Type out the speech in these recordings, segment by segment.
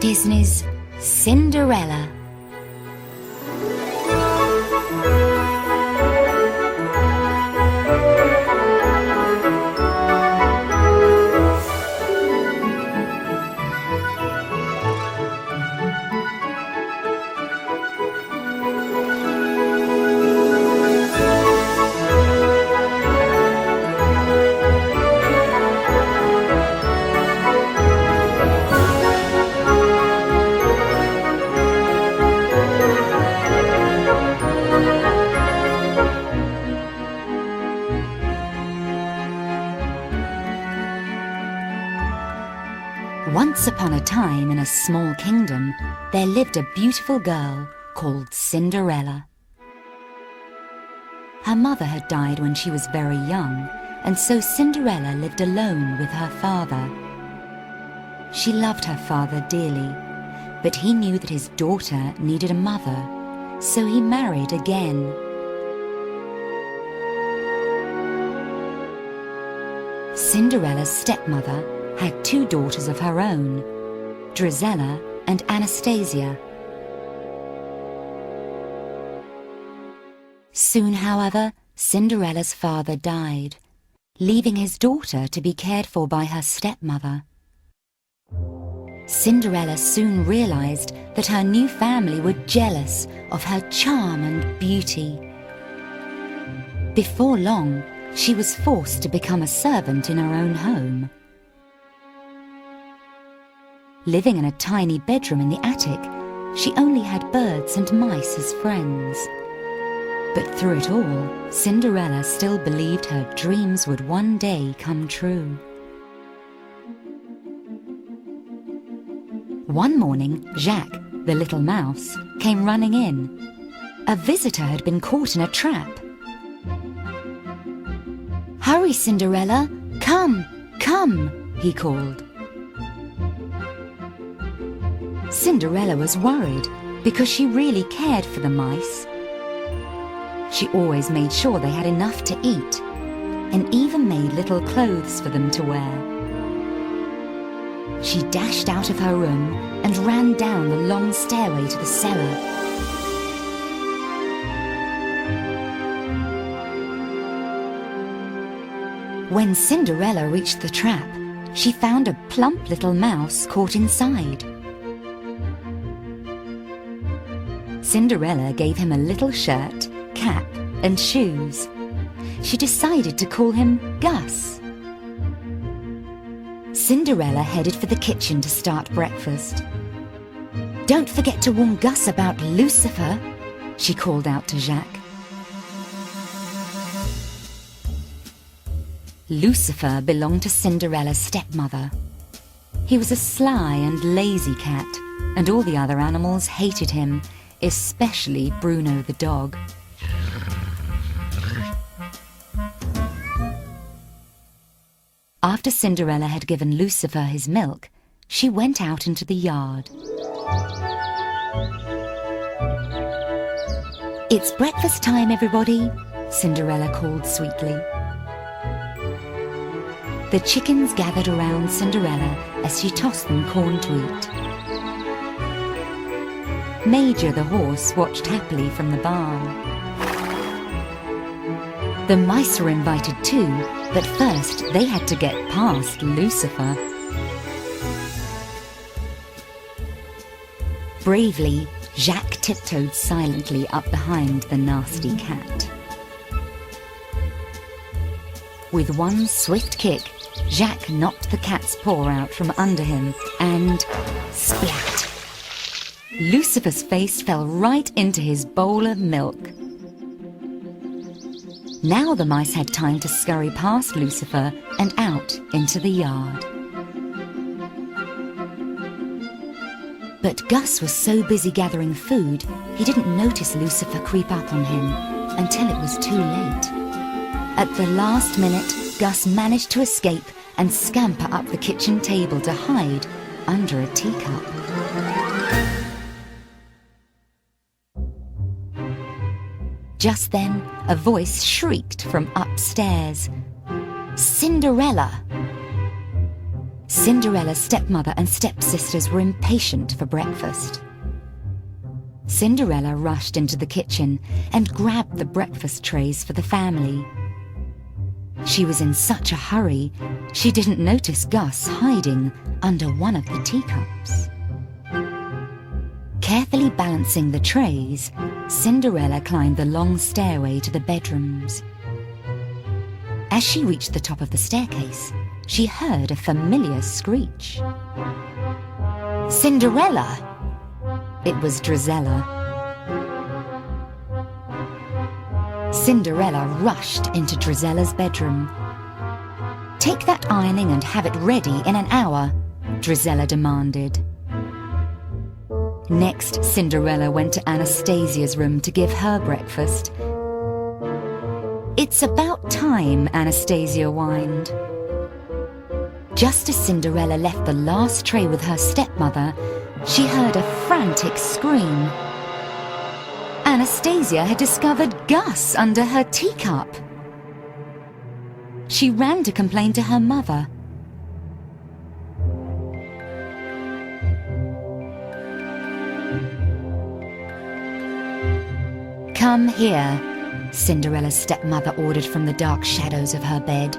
Disney's Cinderella. Once upon a time, in a small kingdom, there lived a beautiful girl called Cinderella. Her mother had died when she was very young, and so Cinderella lived alone with her father. She loved her father dearly, but he knew that his daughter needed a mother, so he married again. Cinderella's stepmother had two daughters of her own, Drizella and Anastasia. Soon, however, Cinderella's father died, leaving his daughter to be cared for by her stepmother. Cinderella soon realized that her new family were jealous of her charm and beauty. Before long, she was forced to become a servant in her own home. Living in a tiny bedroom in the attic, she only had birds and mice as friends. But through it all, Cinderella still believed her dreams would one day come true. One morning, Jacques, the little mouse, came running in. A visitor had been caught in a trap. "Hurry, Cinderella! Come, come!" he called. Cinderella was worried because she really cared for the mice. She always made sure they had enough to eat and even made little clothes for them to wear. She dashed out of her room and ran down the long stairway to the cellar. When Cinderella reached the trap, she found a plump little mouse caught inside. Cinderella gave him a little shirt, cap, and shoes. She decided to call him Gus. Cinderella headed for the kitchen to start breakfast. "Don't forget to warn Gus about Lucifer," she called out to Jacques. Lucifer belonged to Cinderella's stepmother. He was a sly and lazy cat, and all the other animals hated him, especially Bruno the dog. After Cinderella had given Lucifer his milk, she went out into the yard. "It's breakfast time, everybody," Cinderella called sweetly. The chickens gathered around Cinderella as she tossed them corn to eat. Major the horse watched happily from the barn. The mice were invited too, but first they had to get past Lucifer. Bravely, Jacques tiptoed silently up behind the nasty cat. With one swift kick, Jacques knocked the cat's paw out from under him and splat! Lucifer's face fell right into his bowl of milk. Now the mice had time to scurry past Lucifer and out into the yard. But Gus was so busy gathering food, he didn't notice Lucifer creep up on him until it was too late. At the last minute, Gus managed to escape and scamper up the kitchen table to hide under a teacup. Just then, a voice shrieked from upstairs, "Cinderella!" Cinderella's stepmother and stepsisters were impatient for breakfast. Cinderella rushed into the kitchen and grabbed the breakfast trays for the family. She was in such a hurry, she didn't notice Gus hiding under one of the teacups. Carefully balancing the trays, Cinderella climbed the long stairway to the bedrooms. As she reached the top of the staircase, she heard a familiar screech. "Cinderella!" It was Drizella. Cinderella rushed into Drizella's bedroom. "Take that ironing and have it ready in an hour," Drizella demanded. Next, Cinderella went to Anastasia's room to give her breakfast. "It's about time," Anastasia whined. Just as Cinderella left the last tray with her stepmother, she heard a frantic scream. Anastasia had discovered Gus under her teacup. She ran to complain to her mother. "Come here," Cinderella's stepmother ordered from the dark shadows of her bed.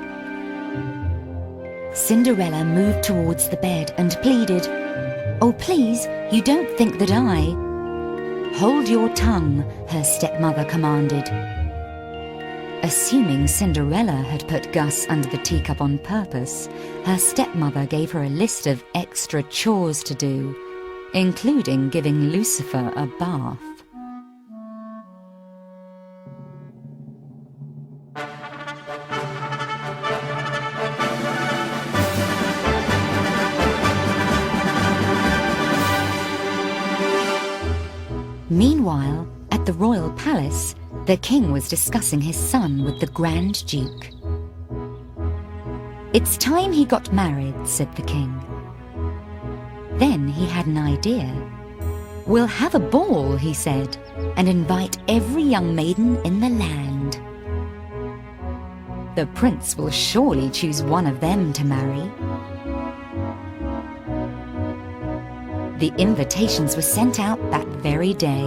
Cinderella moved towards the bed and pleaded, "Oh, please, you don't think that I—" "Hold your tongue," her stepmother commanded. Assuming Cinderella had put Gus under the teacup on purpose, her stepmother gave her a list of extra chores to do, including giving Lucifer a bath. Meanwhile, at the royal palace, the king was discussing his son with the Grand Duke. "It's time he got married," said the king. Then he had an idea. "We'll have a ball," he said, "and invite every young maiden in the land. The prince will surely choose one of them to marry." The invitations were sent out that very day.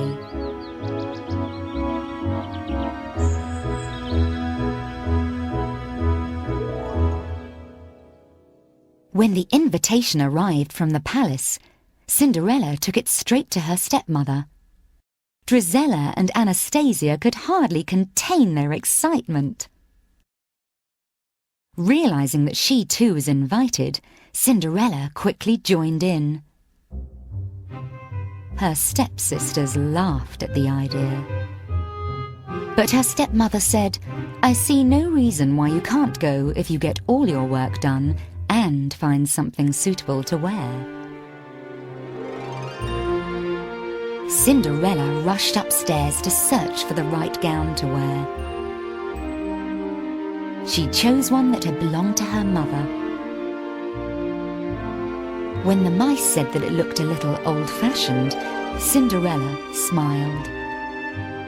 When the invitation arrived from the palace, Cinderella took it straight to her stepmother. Drizella and Anastasia could hardly contain their excitement. Realizing that she too was invited, Cinderella quickly joined in. Her stepsisters laughed at the idea. But her stepmother said, "I see no reason why you can't go if you get all your work done and find something suitable to wear." Cinderella rushed upstairs to search for the right gown to wear. She chose one that had belonged to her mother. When the mice said that it looked a little old-fashioned, Cinderella smiled.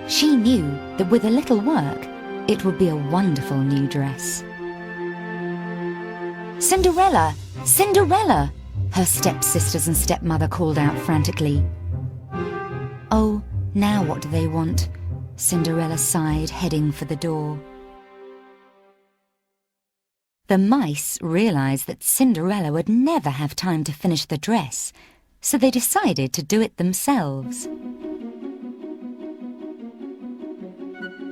She knew that with a little work, it would be a wonderful new dress. "Cinderella! Cinderella!" her stepsisters and stepmother called out frantically. "Oh, now what do they want?" Cinderella sighed, heading for the door. The mice realized that Cinderella would never have time to finish the dress, so they decided to do it themselves.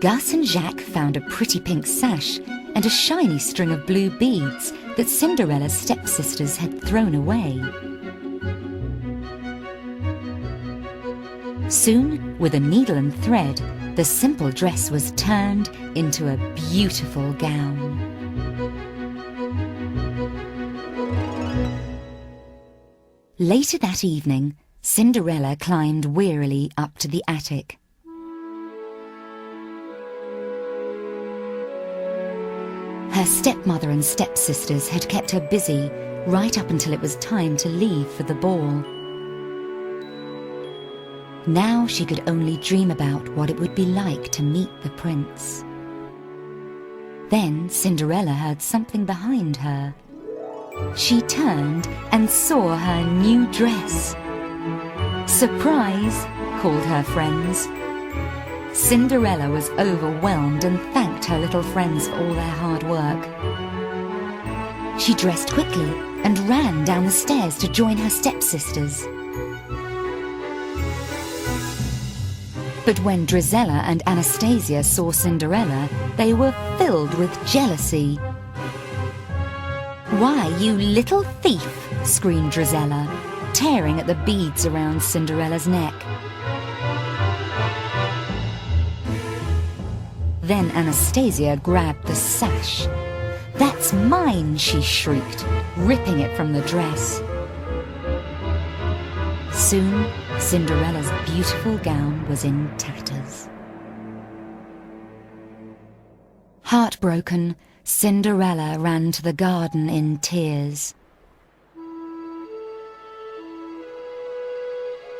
Gus and Jacques found a pretty pink sash and a shiny string of blue beads that Cinderella's stepsisters had thrown away. Soon, with a needle and thread, the simple dress was turned into a beautiful gown. Later that evening, Cinderella climbed wearily up to the attic. Her stepmother and stepsisters had kept her busy right up until it was time to leave for the ball. Now she could only dream about what it would be like to meet the prince. Then Cinderella heard something behind her. She turned and saw her new dress. "Surprise!" called her friends. Cinderella was overwhelmed and thanked her little friends for all their hard work. She dressed quickly and ran down the stairs to join her stepsisters. But when Drizella and Anastasia saw Cinderella, they were filled with jealousy. "Why, you little thief!" screamed Drizella, tearing at the beads around Cinderella's neck. Then Anastasia grabbed the sash. "That's mine!" she shrieked, ripping it from the dress. Soon, Cinderella's beautiful gown was in tatters. Heartbroken, Cinderella ran to the garden in tears.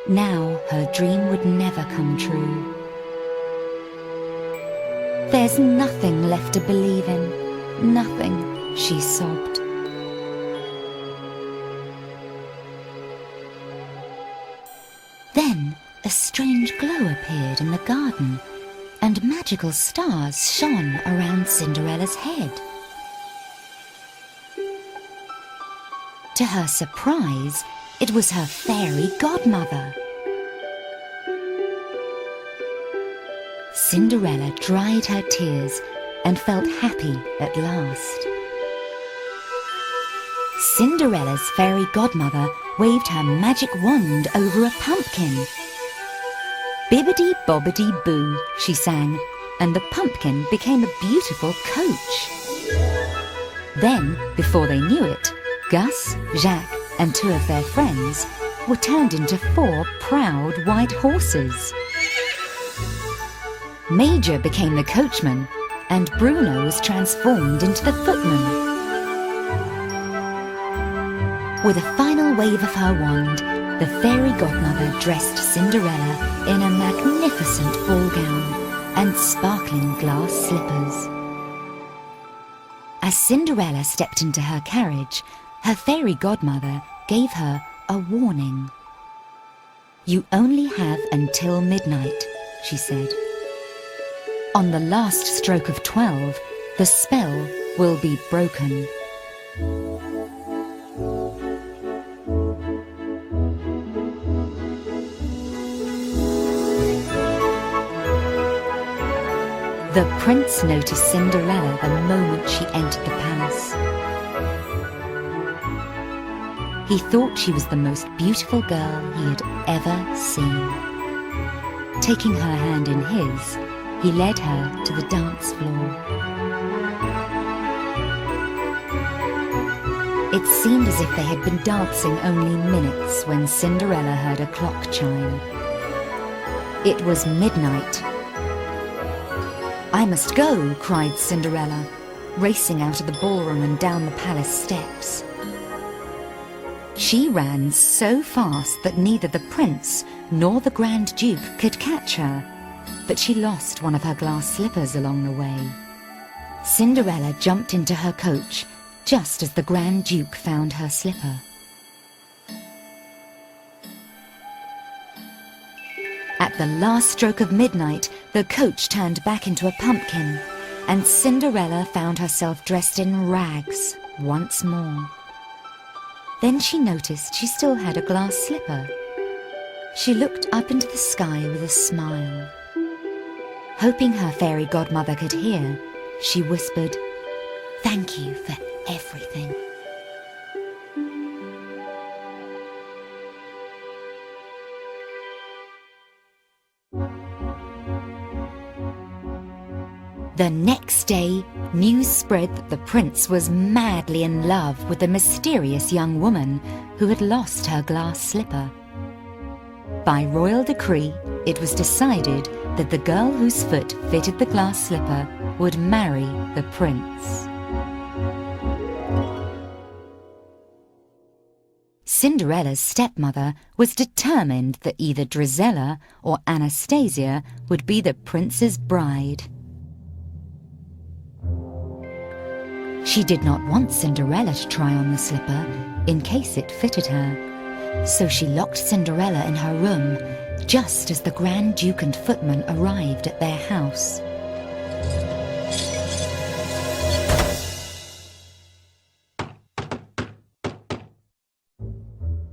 Now her dream would never come true. "There's nothing left to believe in, nothing," she sobbed. Then a strange glow appeared in the garden, and magical stars shone around Cinderella's head. To her surprise, it was her fairy godmother. Cinderella dried her tears and felt happy at last. Cinderella's fairy godmother waved her magic wand over a pumpkin. "Bibbidi-bobbidi-boo," she sang, and the pumpkin became a beautiful coach. Then, before they knew it, Gus, Jacques, and 2 of their friends were turned into 4 proud white horses. Major became the coachman, and Bruno was transformed into the footman. With a final wave of her wand, the fairy godmother dressed Cinderella in a magnificent ball gown and sparkling glass slippers. As Cinderella stepped into her carriage, her fairy godmother gave her a warning. "You only have until midnight," she said. "On the last stroke of 12, the spell will be broken." The prince noticed Cinderella the moment she entered the palace. He thought she was the most beautiful girl he had ever seen. Taking her hand in his, he led her to the dance floor. It seemed as if they had been dancing only minutes when Cinderella heard a clock chime. It was midnight. "I must go," cried Cinderella, racing out of the ballroom and down the palace steps. She ran so fast that neither the prince nor the Grand Duke could catch her, but she lost one of her glass slippers along the way. Cinderella jumped into her coach just as the Grand Duke found her slipper. At the last stroke of midnight, the coach turned back into a pumpkin, and Cinderella found herself dressed in rags once more. Then she noticed she still had a glass slipper. She looked up into the sky with a smile. Hoping her fairy godmother could hear, she whispered, "Thank you for everything." The next day, news spread that the prince was madly in love with the mysterious young woman who had lost her glass slipper. By royal decree, it was decided that the girl whose foot fitted the glass slipper would marry the prince. Cinderella's stepmother was determined that either Drizella or Anastasia would be the prince's bride. She did not want Cinderella to try on the slipper in case it fitted her, so she locked Cinderella in her room just as the Grand Duke and footman arrived at their house.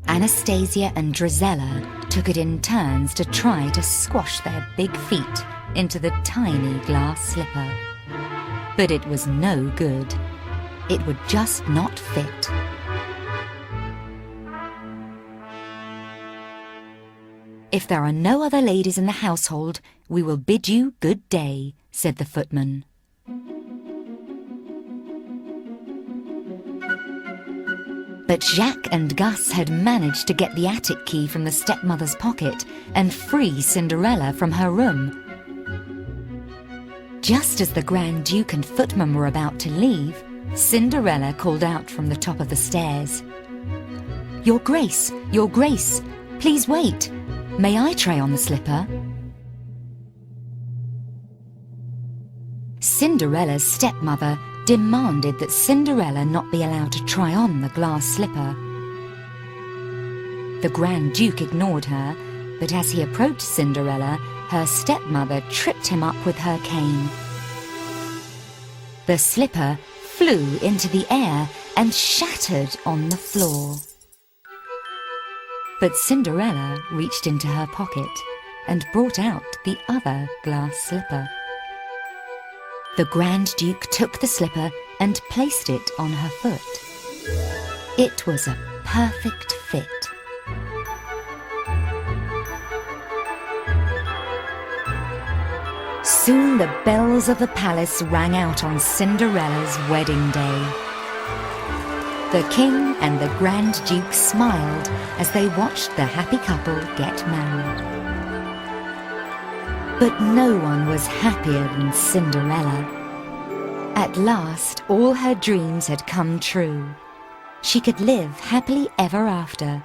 Anastasia and Drizella took it in turns to try to squash their big feet into the tiny glass slipper. But it was no good. It would just not fit. "If there are no other ladies in the household, we will bid you good day," said the footman. But Jacques and Gus had managed to get the attic key from the stepmother's pocket and free Cinderella from her room. Just as the Grand Duke and footman were about to leave, Cinderella called out from the top of the stairs, Your Grace, please wait. May I try on the slipper?" Cinderella's stepmother demanded that Cinderella not be allowed to try on the glass slipper. The Grand Duke ignored her, but as he approached Cinderella, her stepmother tripped him up with her cane. The slipper flew into the air and shattered on the floor. But Cinderella reached into her pocket and brought out the other glass slipper. The Grand Duke took the slipper and placed it on her foot. It was a perfect fit. Soon the bells of the palace rang out on Cinderella's wedding day. The King and the Grand Duke smiled as they watched the happy couple get married. But no one was happier than Cinderella. At last, all her dreams had come true. She could live happily ever after,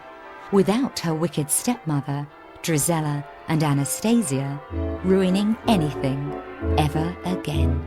without her wicked stepmother, Drizella and Anastasia, ruining anything ever again.